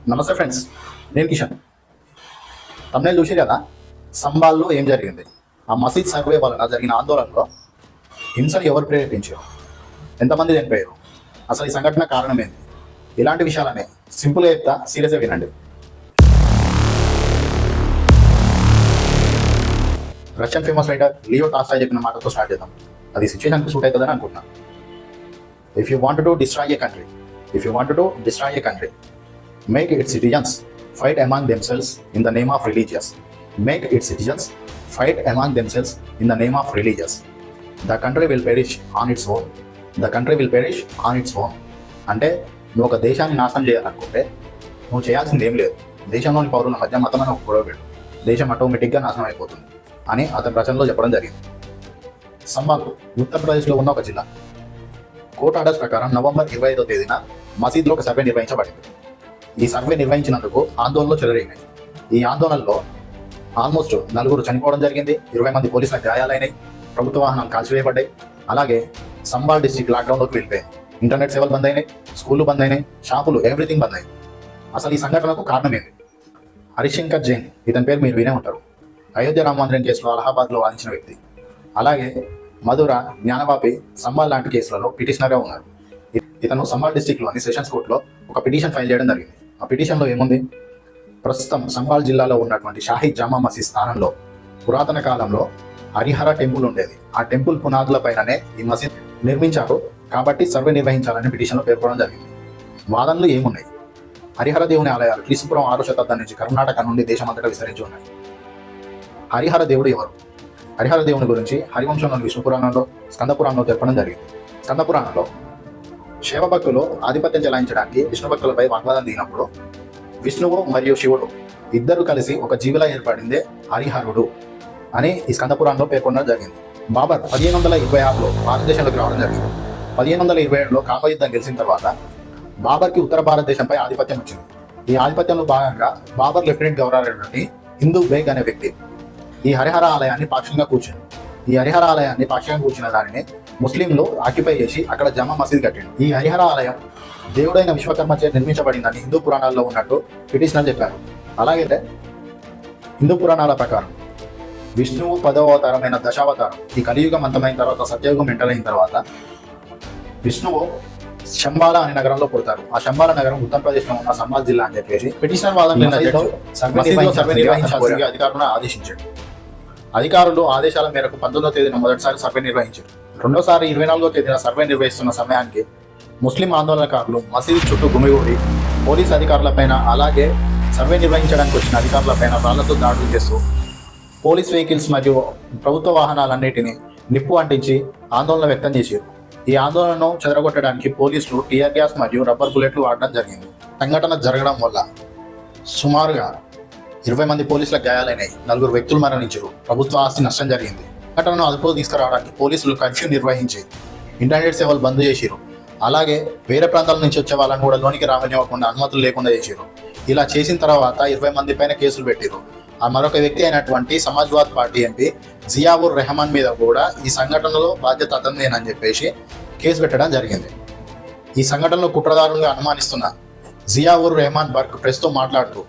నమస్తే ఫ్రెండ్స్, నేను కిషన్. తమిళ చూసి కదా సంబాల్లో ఏం జరిగింది, ఆ మసీద్ సర్వే వలన జరిగిన ఆందోళనలో హింసను ఎవరు ప్రేరేపించారు, ఎంతమంది చనిపోయారు, అసలు ఈ సంఘటన కారణం ఏంటి, ఇలాంటి విషయాలనే సింపుల్గా చెప్తా, సీరియస్గా వినండి. Russian famous writer Leo Tolstoy చెప్పిన మాటతో స్టార్ట్ చేద్దాం. అది సిచ్యువేషన్కి సూట్ అవుతుందని అనుకుంటున్నాను. If you want to destroy A country, make its citizens fight among themselves in the name of religious. Make its citizens fight among themselves in the name of religious. The country will perish on its own. The country will perish on its own. అంటే నువ్వు ఒక దేశాన్ని నాశనం చేయాలనుకుంటే నువ్వు చేయాల్సింది ఏం లేదు, దేశంలోని పౌరుల మధ్య మతమైన ఒక గొడవ పెట్టు, దేశం ఆటోమేటిక్గా నాశనం అయిపోతుంది అని అతని రచనలో చెప్పడం జరిగింది. సంబాల్ ఉత్తరప్రదేశ్లో ఉన్న ఒక జిల్లా. కోర్ట్ ఆర్డర్స్ ప్రకారం నవంబర్ 25వ తేదీన మసీద్లో ఒక సర్వే నిర్వహించబడింది. ఈ సర్వే నిర్వహించినందుకు ఆందోళనలు చెలరేగినాయి. ఈ ఆందోళనలో ఆల్మోస్ట్ 4 చనిపోవడం జరిగింది, 20 మంది పోలీసులకు గాయాలైనాయి, ప్రభుత్వ వాహనాలు కాల్చివేయబడ్డాయి. అలాగే సంబాల్ డిస్ట్రిక్ట్ లాక్డౌన్లోకి వెళ్ళిపోయింది. ఇంటర్నెట్ సేవలు బంద్ అయినాయి, స్కూళ్ళు బంద్ అయినాయి, షాపులు ఎవ్రీథింగ్ బంద్ అయింది. అసలు ఈ సంఘటనకు కారణం ఏంటి? హరిశంకర్ జైన్, ఇతని పేరు మీరు వినే ఉంటారు. అయోధ్య రామ మందిరం కేసులో అలహాబాద్లో వాదించిన వ్యక్తి. అలాగే మధుర, జ్ఞానవాపి, సంబాల్ లాంటి కేసులలో పిటిషనర్గా ఉన్నారు. ఇతను సంబాల్ డిస్ట్రిక్ట్లోని సెషన్స్ కోర్టులో ఒక పిటిషన్ ఫైల్ చేయడం జరిగింది. ఆ పిటిషన్లో ఏముంది? ప్రస్తుతం సంబాల్ జిల్లాలో ఉన్నటువంటి షాహీ జామా మసీద్ స్థానంలో పురాతన కాలంలో హరిహర టెంపుల్ ఉండేది. ఆ టెంపుల్ పునాదుల పైననే ఈ మసీద్ నిర్మించారు కాబట్టి సర్వే నిర్వహించాలని పిటిషన్లో పేర్కొనడం జరిగింది. వాదనలు ఏమున్నాయి? హరిహర దేవుని ఆలయాలు క్రీస్తుపురం 6వ శతాబ్దం నుంచి కర్ణాటక నుండి దేశమంతటా విస్తరించి ఉన్నాయి. హరిహర దేవుడు ఎవరు? హరిహర దేవుని గురించి హరివంశంలోని విష్ణు పురాణంలో, స్కంద పురాణంలో తెలపడం జరిగింది. స్కంద పురాణంలో శివ భక్తులు ఆధిపత్యం చెలాయించడానికి విష్ణు భక్తులపై వాగ్వాదం దిగినప్పుడు విష్ణువు మరియు శివుడు ఇద్దరు కలిసి ఒక జీవిలా ఏర్పడిందే హరిహరుడు అని ఈ స్కంద పురాణంలో పేర్కొనడం జరిగింది. బాబర్ 1526లో భారతదేశంలోకి రావడం జరిగింది. 1527లో కాంగో యుద్ధం గెలిచిన తర్వాత బాబర్కి ఉత్తర భారతదేశంపై ఆధిపత్యం వచ్చింది. ఈ ఆధిపత్యంలో భాగంగా బాబర్ లెఫ్టినెంట్ గవర్నర్ హిందూ బేగ్ అనే వ్యక్తి ఈ హరిహర ఆలయాన్ని పాక్షికంగా కూర్చుంది. ఈ హరిహర ఆలయాన్ని పాక్షికంగా కూర్చున్న దానిని ముస్లింలు ఆక్యుపై చేసి అక్కడ జామా మసీద్ కట్టిండు. ఈ హరిహర ఆలయం దేవుడైన విశ్వకర్మ చే నిర్మించబడిందని హిందూ పురాణాల్లో ఉన్నట్టు పిటిషనర్ చెప్పారు. అలాగే హిందూ పురాణాల ప్రకారం విష్ణువు 10వ అవతారమైన దశావతారం ఈ కలియుగం అంతమైన తర్వాత సత్యయుగం ఎంటర్ అయిన తర్వాత విష్ణువు శంబాల అనే నగరంలో పుడతారు. ఆ శంబాల నగరం ఉత్తరప్రదేశ్లో ఉన్న సంబాల్ జిల్లా అని చెప్పేసి పిటిషనర్ వాదన సర్వే నిర్వహించాల్సిందిగా అధికారులను ఆదేశించాడు. అధికారులు ఆదేశాల మేరకు 19వ తేదీన మొదటిసారి సర్వే నిర్వహించారు. రెండోసారి 24వ తేదీన సర్వే నిర్వహిస్తున్న సమయానికి ముస్లిం ఆందోళనకారులు మసీదు చుట్టూ గుమిగూడి పోలీసు అధికారులపైన, అలాగే సర్వే నిర్వహించడానికి వచ్చిన అధికారులపైన రాళ్లతో దాడులు చేస్తూ పోలీస్ వెహికల్స్ మరియు ప్రభుత్వ వాహనాలన్నిటినీ నిప్పు అంటించి ఆందోళన వ్యక్తం చేశారు. ఈ ఆందోళనను చెదరగొట్టడానికి పోలీసులు టియర్ గ్యాస్ మరియు రబ్బర్ బుల్లెట్లు వాడడం జరిగింది. సంఘటన జరగడం వల్ల సుమారుగా 20 మంది పోలీసులకు గాయాలైనాయి, 4 వ్యక్తులు మరణించారు, ప్రభుత్వ ఆస్తి నష్టం జరిగింది. సంఘటనను అదుపులో తీసుకురావడానికి పోలీసులు కర్ఫ్యూ నిర్వహించి ఇంటర్నెట్ సేవలు బంద్ చేసిరు. అలాగే వేరే ప్రాంతాల నుంచి వచ్చే వాళ్ళని కూడా లోనికి రానివ్వకుండా అనుమతులు లేకుండా చేసిరు. ఇలా చేసిన తర్వాత 20 మంది పైన కేసులు పెట్టిరు. ఆ మరొక వ్యక్తి అయినటువంటి సమాజ్వాద్ పార్టీ ఎంపీ జియావుర్ రెహమాన్ మీద కూడా ఈ సంఘటనలో బాధ్యత అతనిదేనని చెప్పేసి కేసు పెట్టడం జరిగింది. ఈ సంఘటనలో కుట్రదారులుగా అనుమానిస్తున్న జియావుర్ రెహమాన్ బర్గ్ ప్రెస్తో మాట్లాడుతూ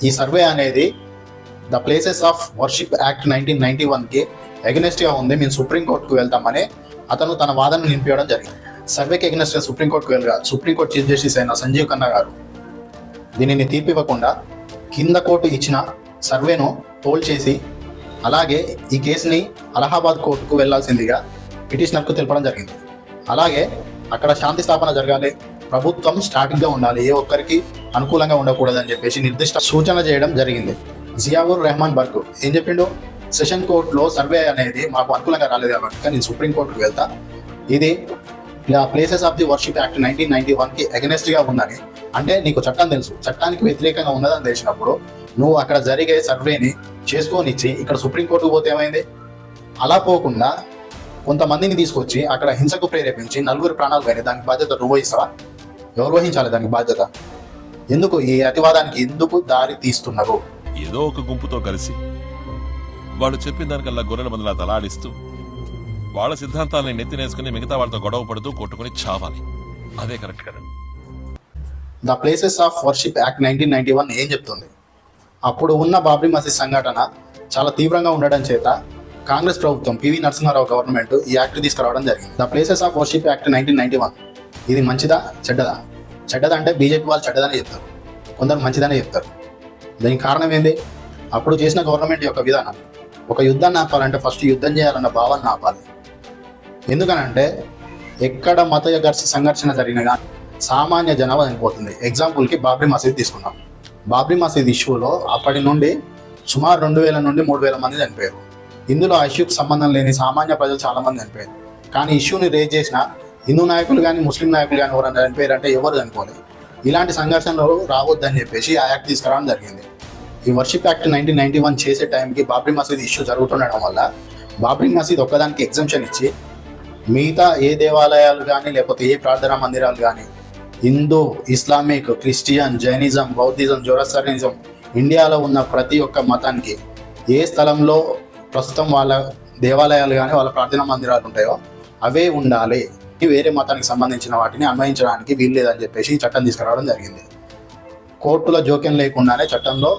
ఈ సర్వే అనేది the places of worship act 1991కి ఎగనెస్ట్గా ఉంది, మేము సుప్రీంకోర్టుకు వెళ్తామని అతను తన వాదనను నింపించడం జరిగింది. సర్వేకి ఎగనెస్ట్గా సుప్రీంకోర్టుకు వెళ్ళగా సుప్రీంకోర్టు చీఫ్ జస్టిస్ అయిన సంజీవ్ ఖన్నా గారు దీనిని తీర్పు ఇవ్వకుండా కింద కోర్టు ఇచ్చిన సర్వేను హోల్డ్ చేసి, అలాగే ఈ కేసుని అలహాబాద్ కోర్టుకు వెళ్లాల్సిందిగా పిటిషనర్కు తెలపడం జరిగింది. అలాగే అక్కడ శాంతి స్థాపన జరగాలి, ప్రభుత్వం స్టాటిక్గా ఉండాలి, ఏ ఒక్కరికి అనుకూలంగా ఉండకూడదని చెప్పేసి నిర్దిష్ట సూచన చేయడం జరిగింది. జియావుర్ రెహమాన్ బర్గ్ ఏం చెప్పిండు? సెషన్ కోర్టులో సర్వే అనేది మాకు అనుకూలంగా రాలేదు కాబట్టి నేను సుప్రీంకోర్టుకు వెళ్తా, ఇది places of the worship act 1991కి అగెనెస్ట్గా ఉందని. అంటే నీకు చట్టం తెలుసు, చట్టానికి వ్యతిరేకంగా ఉన్నదని తెలిసినప్పుడు నువ్వు అక్కడ జరిగే సర్వేని చేసుకొనిచ్చి ఇక్కడ సుప్రీంకోర్టుకు పోతే ఏమైంది? అలా పోకుండా కొంతమందిని తీసుకొచ్చి అక్కడ హింసకు ప్రేరేపించి 4 ప్రాణాలు పోయినాయి. దానికి బాధ్యత నువ్వు వహిస్తావా? ఎవరు వహించాలి దానికి బాధ్యత? ఎందుకు ఈ అతివాదానికి ఎందుకు దారి తీస్తున్నారు? ఏదో ఒక గుంపుతో కలిసి వాళ్ళు చెప్పిన దానికల్లా గొర్రెల మందులా తలాడిస్తూ వాళ్ళ సిద్ధాంతాలని నెత్తినేసుకుని మిగతా వాళ్ళతో గొడవ పడుతూ కొట్టుకుని చావాలి. అదే కరెక్ట్ కదా? The places of worship act 1991 ఏం చెప్తుంది? అప్పుడు ఉన్న బాబ్రీ మసీద్ సంఘటన చాలా తీవ్రంగా ఉండడం చేత కాంగ్రెస్ ప్రభుత్వం పివి నరసింహారావు గవర్నమెంట్ ఈ యాక్ట్ తీసుకురావడం జరిగింది. The places of worship act 1991 ఇది మంచిదా చెడ్డదా? చెడ్డదా అంటే బీజేపీ వాళ్ళు చెడ్డదని చెప్తారు, కొందరు మంచిదనే చెప్తారు. దీనికి కారణం ఏంది? అప్పుడు చేసిన గవర్నమెంట్ యొక్క విధానం, ఒక యుద్ధాన్ని ఆపాలంటే ఫస్ట్ యుద్ధం చేయాలన్న భావాన్ని ఆపాలి. ఎందుకనంటే ఎక్కడ మత సంఘర్షణ జరిగినా కానీ సామాన్య జనాభా చనిపోతుంది. ఎగ్జాంపుల్కి బాబ్రీ మసీద్ తీసుకున్నాం. బాబ్రీ మసీద్ ఇష్యూలో అప్పటి నుండి సుమారు 2000 నుండి 3000 మంది చనిపోయారు. ఇందులో ఆ ఇష్యూకి సంబంధం లేని సామాన్య ప్రజలు చాలా మంది చనిపోయారు. కానీ ఇష్యూని రేజ్ చేసిన హిందూ నాయకులు కానీ ముస్లిం నాయకులు కానీ ఎవరైనా చనిపోయారంటే ఎవరు చనిపోలేదు. ఇలాంటి సంఘర్షణలు రావద్దని చెప్పేసి ఆ యాక్ట్ తీసుకురావడం జరిగింది. ఈ వర్షిప్ యాక్ట్ 1991 చేసే టైంకి బాబ్రీ మసీద్ ఇష్యూ జరుగుతుండడం వల్ల బాబ్రీ మసీద్ ఒక్కదానికి ఎగ్జంప్షన్ ఇచ్చి మిగతా ఏ దేవాలయాలు కానీ లేకపోతే ఏ ప్రార్థనా మందిరాలు కానీ Hindu, Islamic, Christian, Jainism, Buddhism, Zoroastrianism ఇండియాలో ఉన్న ప్రతి ఒక్క మతానికి ఏ స్థలంలో ప్రస్తుతం వాళ్ళ దేవాలయాలు కానీ వాళ్ళ ప్రార్థనా మందిరాలు ఉంటాయో అవే ఉండాలి, వేరే మతానికి సంబంధించిన వాటిని అన్వయించడానికి వీల్లేదని చెప్పేసి ఈ చట్టం తీసుకురావడం జరిగింది. కోర్టుల జోక్యం లేకుండానే చట్టంలో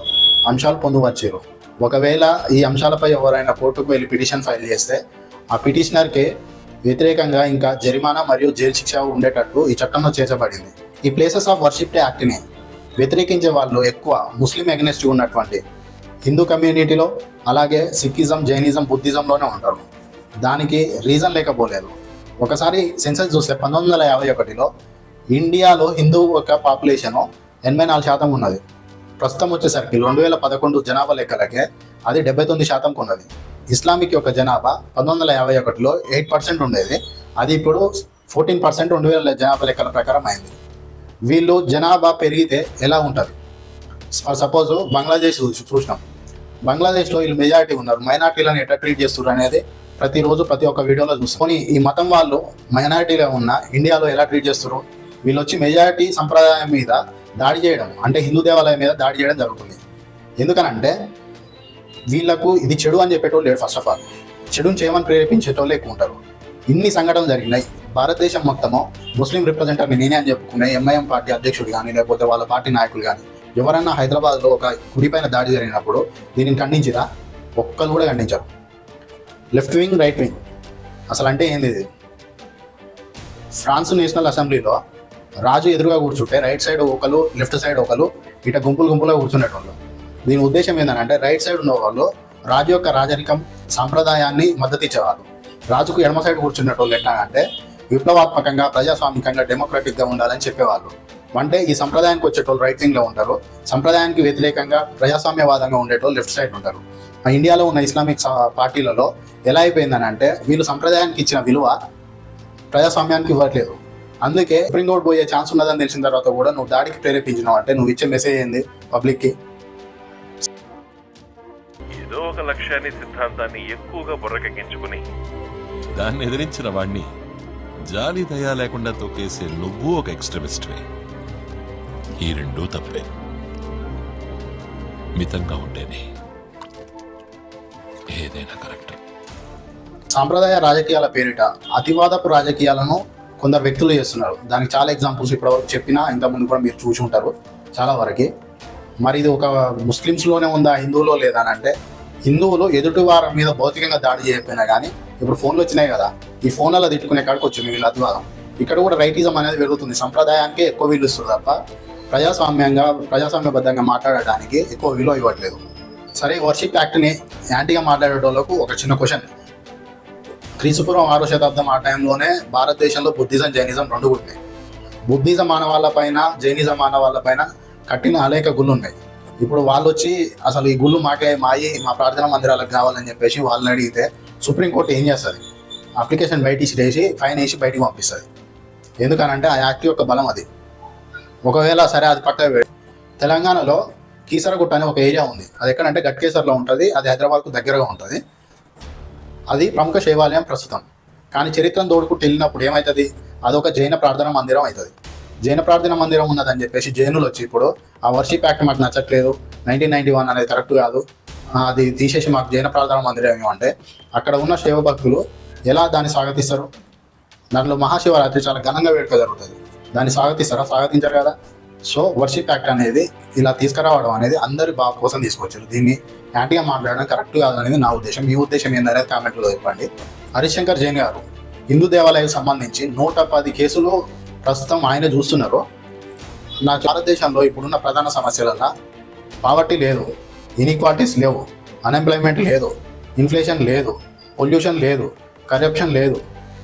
అంశాలు పొందుపరిచారు. ఒకవేళ ఈ అంశాలపై ఎవరైనా కోర్టుకు వెళ్ళి పిటిషన్ ఫైల్ చేస్తే ఆ పిటిషనర్కి వ్యతిరేకంగా ఇంకా జరిమానా మరియు జైలు శిక్ష ఉండేటట్టు ఈ చట్టంలో చేర్చబడింది. ఈ ప్లేసెస్ ఆఫ్ వర్షిప్ యాక్ట్ని వ్యతిరేకించే వాళ్ళు ఎక్కువ ముస్లిం అగెనిస్ట్ ఉన్నటువంటి హిందూ కమ్యూనిటీలో, అలాగే సిక్కిజం, జైనిజం, బుద్ధిజంలోనే ఉంటారు. దానికి రీజన్ లేకపోలేదు. ఒకసారి సెన్సస్ చూస్తే 1951లో ఇండియాలో హిందూ యొక్క పాపులేషను 84% ఉన్నది. ప్రస్తుతం వచ్చేసరికి 2011 జనాభా లెక్కలకే అది 79% ఉన్నది. ఇస్లామిక్ యొక్క జనాభా 1951లో 8% ఉండేది, అది ఇప్పుడు 14% 2000 జనాభా లెక్కల ప్రకారం అయింది. వీళ్ళు జనాభా పెరిగితే ఎలా ఉంటుంది? సపోజ్ బంగ్లాదేశ్ చూసినాం. బంగ్లాదేశ్లో వీళ్ళు మెజారిటీ ఉన్నారు, మైనార్టీలను ఎట్లా ట్రీట్ చేస్తున్నారు అనేది ప్రతిరోజు ప్రతి ఒక్క వీడియోలో చూసుకొని ఈ మతం వాళ్ళు మైనారిటీగా ఉన్న ఇండియాలో ఎలా ట్రీట్ చేస్తారు? వీళ్ళు వచ్చి మెజారిటీ సంప్రదాయం మీద దాడి చేయడం, అంటే హిందూ దేవాలయం మీద దాడి చేయడం జరుగుతుంది. ఎందుకనంటే వీళ్ళకు ఇది చెడు అని చెప్పేటోళ్ళు లేడు. ఫస్ట్ ఆఫ్ ఆల్ చెడుని చేయమని ప్రేరేపించేటోళ్ళు ఎక్కువ ఉంటారు. ఇన్ని సంఘటనలు జరిగినాయి. భారతదేశం మొత్తము ముస్లిం రిప్రజెంటేటివ్ నేనే అని చెప్పుకునే ఎంఐఎం పార్టీ అధ్యక్షుడు కానీ లేకపోతే వాళ్ళ పార్టీ నాయకులు కానీ ఎవరైనా హైదరాబాద్లో ఒక గుడిపైన దాడి జరిగినప్పుడు దీనిని ఖండించిరా? ఒక్కరు కూడా ఖండించారు. లెఫ్ట్ వింగ్, రైట్ వింగ్ అసలు అంటే ఏంది ఇది? ఫ్రాన్స్ నేషనల్ అసెంబ్లీలో రాజు ఎదురుగా కూర్చుంటే రైట్ సైడ్ ఒకరు, లెఫ్ట్ సైడ్ ఒకరు, ఇట గుంపులుగా కూర్చునేటోళ్ళు. దీని ఉద్దేశం ఏంటంటే రైట్ సైడ్ ఉన్న వాళ్ళు రాజు యొక్క రాజరికం సాంప్రదాయాన్ని మద్దతు ఇచ్చేవాళ్ళు. రాజుకు ఎడమ సైడ్ కూర్చునేటోళ్ళు ఎట్లా అంటే విప్లవాత్మకంగా, ప్రజాస్వామికంగా, డెమోక్రటిక్గా ఉండాలని చెప్పేవాళ్ళు. అంటే ఈ సంప్రదాయానికి వచ్చేటోళ్ళు రైట్ వింగ్లో ఉంటారు, సంప్రదాయానికి వ్యతిరేకంగా ప్రజాస్వామ్యవాదంగా ఉండేటోళ్ళు లెఫ్ట్ సైడ్ ఉంటారు. ఇండియాలో ఉన్న ఇస్లామిక్ పార్టీలలో ఎలా అయిపోయిందని అంటే వీళ్ళు సంప్రదాయానికి ఇచ్చిన విలువ ప్రజాస్వామ్యానికి ఇవ్వట్లేదు. అందుకే సుప్రీం కోర్టు పోయే ఛాన్స్ ఉన్నదని తెలిసిన తర్వాత కూడా నువ్వు దాడికి ప్రేరేపించినావు అంటే నువ్వు ఇచ్చే మెసేజ్ ఏంది పబ్లిక్కి? ఏదో ఒక లక్ష్యాన్ని, సిద్ధాంతాన్ని ఎక్కువగా బుర్రకెక్కించుకుని దాన్ని ఎదిరించిన వాణ్ణి జాలి దయా లేకుండా తొక్కేసే నువ్వు ఒక ఎక్స్ట్రీమిస్ట్వే. ఈ రెండూ తప్పే. మితంగా ఉంటేనే ఏదైనా కరెక్ట్. సాంప్రదాయ రాజకీయాల పేరిట అతివాదపు రాజకీయాలను కొందరు వ్యక్తులు చేస్తున్నారు. దానికి చాలా ఎగ్జాంపుల్స్ ఇప్పటివరకు చెప్పినా ఇంతకుముందు కూడా మీరు చూసి ఉంటారు చాలా వరకు. మరి ఇది ఒక ముస్లిమ్స్లోనే ఉందా, హిందువులో లేదా అని అంటే హిందువులు ఎదుటి వారి మీద భౌతికంగా దాడి చేయకపోయినా కానీ ఇప్పుడు ఫోన్లు వచ్చినాయి కదా, ఈ ఫోన్లలో తిట్టుకునే కాడికి వచ్చింది వీళ్ళ అతివాదం. ఇక్కడ కూడా రైటిజం అనేది పెరుగుతుంది. సంప్రదాయానికి ఎక్కువ విలువ ఇస్తుంది తప్ప ప్రజాస్వామ్యబద్ధంగా మాట్లాడడానికి ఎక్కువ విలువ ఇవ్వట్లేదు. సరే, వర్షిప్ యాక్ట్ని యాంటీగా మాట్లాడేటోళ్ళకు ఒక చిన్న క్వశ్చన్. క్రీస్తుపూర్వం 6వ శతాబ్దం ఆ టైంలోనే భారతదేశంలో బుద్ధిజం, జైనిజం రెండు పుట్టినాయి. బుద్ధిజం మానవాళ్ళపైన, జైనిజం మానవాళ్ళపైన కట్టిన అనేక గుళ్ళు ఉన్నాయి. ఇప్పుడు వాళ్ళు వచ్చి అసలు ఈ గుళ్ళు మా ప్రార్థనా మందిరాలకు కావాలని చెప్పేసి వాళ్ళని అడిగితే సుప్రీంకోర్టు ఏం చేస్తుంది? అప్లికేషన్ బయట వేసి ఫైన్ వేసి బయటికి పంపిస్తుంది. ఎందుకనంటే ఆ యాక్ట్ యొక్క బలం అది. ఒకవేళ సరే అది పక్క తెలంగాణలో కీసరగుట్ట అనే ఒక ఏరియా ఉంది. అది ఎక్కడంటే గట్కేసర్లో ఉంటుంది. అది హైదరాబాద్కు దగ్గరగా ఉంటుంది. అది ప్రముఖ శైవాలయం ప్రస్తుతం. కానీ చరిత్రను తోడుకుంటూ వెళ్ళినప్పుడు ఏమవుతుంది? అదొక జైన ప్రార్థనా మందిరం అవుతుంది. జైన ప్రార్థనా మందిరం ఉన్నదని చెప్పేసి జైనులు వచ్చి ఇప్పుడు ఆ వర్షిప్ యాక్ట్ మాకు నచ్చట్లేదు, 1991 అనేది కరెక్ట్ కాదు, అది తీసేసి మాకు జైన ప్రార్థనా మందిరం ఏమంటే అక్కడ ఉన్న శైవ భక్తులు ఎలా దాన్ని స్వాగతిస్తారు? దాంట్లో మహాశివరాత్రి చాలా ఘనంగా వేడుక జరుగుతుంది. దాన్ని స్వాగతిస్తారా? స్వాగతించారు కదా. సో వర్షిప్ యాక్ట్ అనేది ఇలా తీసుకురావడం అనేది అందరి బాగు కోసం తీసుకొచ్చారు. దీన్ని యాంటీగా మాట్లాడడం కరెక్ట్ కాదనేది నా ఉద్దేశం. మీ ఉద్దేశం ఏందనేది కామెంట్లో చెప్పండి. హరిశంకర్ జైన్ గారు హిందూ దేవాలయానికి సంబంధించి 110 కేసులు ప్రస్తుతం ఆయన చూస్తున్నారు. నా భారతదేశంలో ఇప్పుడున్న ప్రధాన సమస్యలలో పావర్టీ లేదు, ఇన్ఈక్వాలిటీస్ లేవు, అన్ఎంప్లాయ్మెంట్ లేదు, ఇన్ఫ్లేషన్ లేదు, పొల్యూషన్ లేదు, కరప్షన్ లేదు,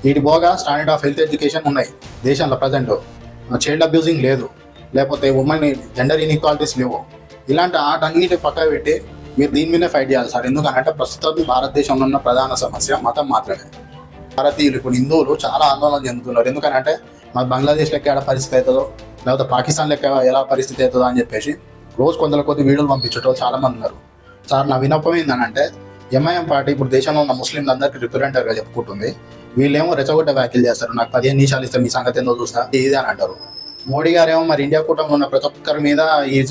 వీటి పోగా స్టాండర్డ్ ఆఫ్ హెల్త్ ఎడ్యుకేషన్ ఉన్నాయి దేశంలో ప్రజెంట్, చైల్డ్ అబ్యూజింగ్ లేదు, లేకపోతే ఉమెన్ జెండర్ ఇన్ఈక్వాలిటీస్ లేవు. ఇలాంటి ఆటన్నిటి పక్క పెట్టి మీరు దీని మీదే ఫైట్ చేయాలి సార్. ఎందుకంటే ప్రస్తుతం భారతదేశంలో ఉన్న ప్రధాన సమస్య మతం మాత్రమే. భారతీయులు ఇప్పుడు హిందువులు చాలా ఆందోళన చెందుతున్నారు. ఎందుకంటే మన బంగ్లాదేశ్ లెక్క ఎలా పరిస్థితి అవుతుందో, లేకపోతే పాకిస్తాన్ లెక్క ఎలా పరిస్థితి అవుతుందో అని చెప్పేసి రోజు కొందరు కొద్ది వీడియోలు పంపించేటోళ్ళు చాలా మంది ఉన్నారు. సార్ నా విన్నపం ఏంటంటే ఎంఐఎం పార్టీ ఇప్పుడు దేశంలో ఉన్న ముస్లింలు అందరికీ రిప్రజెంటర్గా చెప్పుకుంటుంది. వీళ్ళేమో రెచ్చగొట్ట వ్యాఖ్యలు చేస్తారు. నాకు 15 నిమిషాలు ఇస్తే మీ సంగతి ఏందో చూస్తా ఇది అని అంటారు. మోడీ గారేమో మరి ఇండియా కూటమిలో ఉన్న ప్రతి ఒక్కరి మీద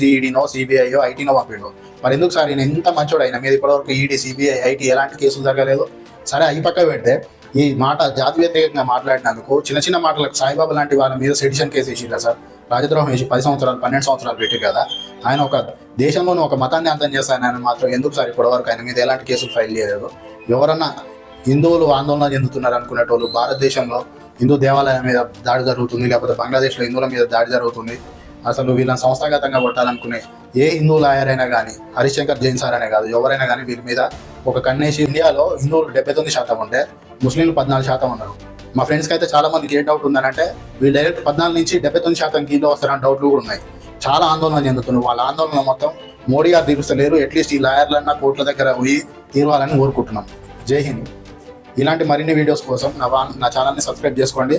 ఈడీనో సిబిఐయో ఐటీనో పంపిండు. మరి ఎందుకు సార్ ఈయన ఎంత మంచోడు, ఆయన మీద ఇప్పటివరకు ఈడీ సిబిఐ ఐటీ ఎలాంటి కేసులు జరగలేదు. సరే అవి పక్క పెడితే ఈ మాట జాతి వ్యతిరేకంగా మాట్లాడినందుకు చిన్న చిన్న మాటలకు సాయిబాబా లాంటి వాళ్ళ మీద సెడిషన్ కేసు వేసిరా సార్. రాజద్రోహం వేసి 10 సంవత్సరాలు 12 సంవత్సరాలు పెట్టి కదా. ఆయన ఒక దేశంలోని ఒక మతాన్ని అంతం చేస్తాను ఆయన మాత్రం ఎందుకు సార్ ఇప్పటివరకు ఆయన మీద ఎలాంటి కేసులు ఫైల్ చేయలేదు. ఎవరన్నా హిందువులు ఆందోళన చెందుతున్నారు అనుకునేటోళ్ళు భారతదేశంలో హిందూ దేవాలయం మీద దాడి జరుగుతుంది, లేకపోతే బంగ్లాదేశ్లో హిందువుల మీద దాడి జరుగుతుంది, అసలు వీళ్ళని సంస్థాగతంగా కొట్టాలనుకునే ఏ హిందూ లాయర్ అయినా కానీ హరిశంకర్ జైన్ సార్ అనే కాదు ఎవరైనా కానీ వీరి మీద ఒక కన్నేసి ఇండియాలో హిందువులు 79% ఉంటే ముస్లింలు 14% ఉన్నారు. మా ఫ్రెండ్స్కి అయితే చాలా మందికి ఏ డౌట్ ఉందనంటే వీళ్ళు డైరెక్ట్ 14 నుంచి 79% కింద వస్తారని డౌట్లు కూడా ఉన్నాయి. చాలా ఆందోళన చెందుతున్నారు. వాళ్ళ ఆందోళన మొత్తం మోడీ గారు తీరుస్తలేరు. అట్లీస్ట్ ఈ లాయర్లన్నా కోర్టుల దగ్గర పోయి తీరవాలని కోరుకుంటున్నాం. జై హింద్. ఇలాంటి మరిన్ని వీడియోస్ కోసం నా ఛానల్ని సబ్స్క్రైబ్ చేసుకోండి.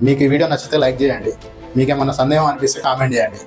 మీకు ఈ వీడియో నచ్చితే లైక్ చేయండి. మీకేమన్నా సందేహం అనిపిస్తే కామెంట్ చేయండి.